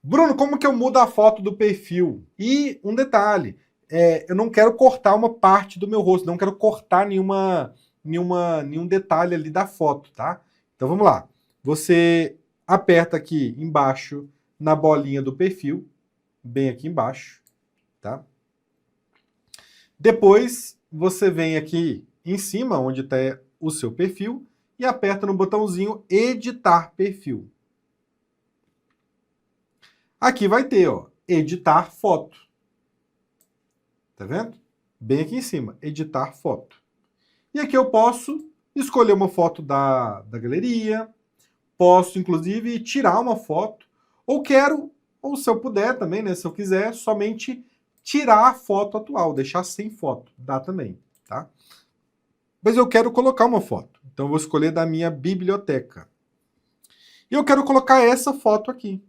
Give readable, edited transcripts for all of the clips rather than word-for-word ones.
Bruno, como que eu mudo a foto do perfil? E um detalhe, eu não quero cortar uma parte do meu rosto, não quero cortar nenhum detalhe ali da foto, tá? Então vamos lá. Você aperta aqui embaixo na bolinha do perfil, bem aqui embaixo, tá? Depois você vem aqui em cima, onde está o seu perfil, e aperta no botãozinho Editar Perfil. Aqui vai ter, ó, Editar Foto. Tá vendo? Bem aqui em cima, Editar Foto. E aqui eu posso escolher uma foto da galeria, posso, inclusive, tirar uma foto, ou se eu puder também, né, se eu quiser, somente tirar a foto atual, deixar sem foto, dá também, tá? Mas eu quero colocar uma foto, então eu vou escolher da minha biblioteca. E eu quero colocar essa foto aqui.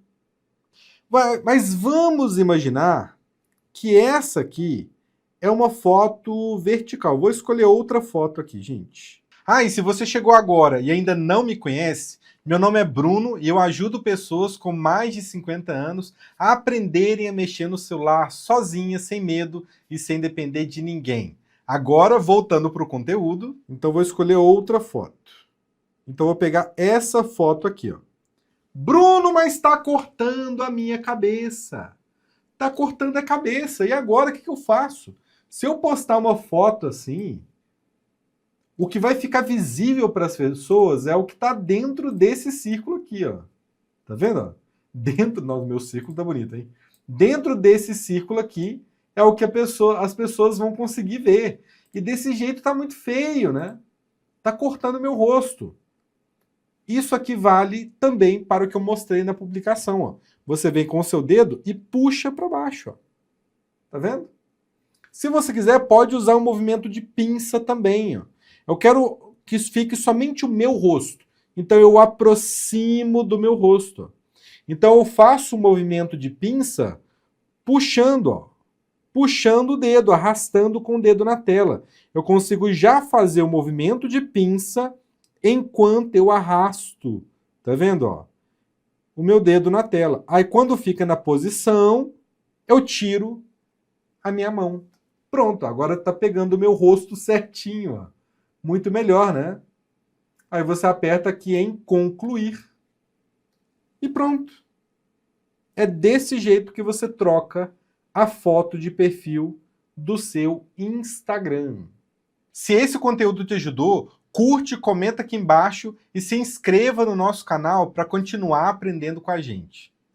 Mas vamos imaginar que essa aqui é uma foto vertical. Vou escolher outra foto aqui, gente. Ah, e se você chegou agora e ainda não me conhece, meu nome é Bruno e eu ajudo pessoas com mais de 50 anos a aprenderem a mexer no celular sozinhas, sem medo e sem depender de ninguém. Agora, voltando para o conteúdo, então vou escolher outra foto. Então vou pegar essa foto aqui, ó. Bruno, mas está cortando a minha cabeça. Está cortando a cabeça. E agora o que eu faço? Se eu postar uma foto assim, o que vai ficar visível para as pessoas é o que está dentro desse círculo aqui, ó. Tá vendo? Dentro, nossa, meu círculo tá bonito, hein? Dentro desse círculo aqui é o que as pessoas vão conseguir ver. E desse jeito tá muito feio, né? Tá cortando meu rosto. Isso aqui vale também para o que eu mostrei na publicação, ó. Você vem com o seu dedo e puxa para baixo, ó. Tá vendo? Se você quiser, pode usar um movimento de pinça também, ó. Eu quero que fique somente o meu rosto. Então eu aproximo do meu rosto. Então eu faço um movimento de pinça puxando, ó. Puxando o dedo, arrastando com o dedo na tela. Eu consigo já fazer o movimento de pinça enquanto eu arrasto. Tá vendo, ó? O meu dedo na tela. Aí quando fica na posição, eu tiro a minha mão. Pronto, agora tá pegando o meu rosto certinho, ó. Muito melhor, né? Aí você aperta aqui em concluir. E pronto. É desse jeito que você troca a foto de perfil do seu Instagram. Se esse conteúdo te ajudou, curte, comenta aqui embaixo e se inscreva no nosso canal para continuar aprendendo com a gente.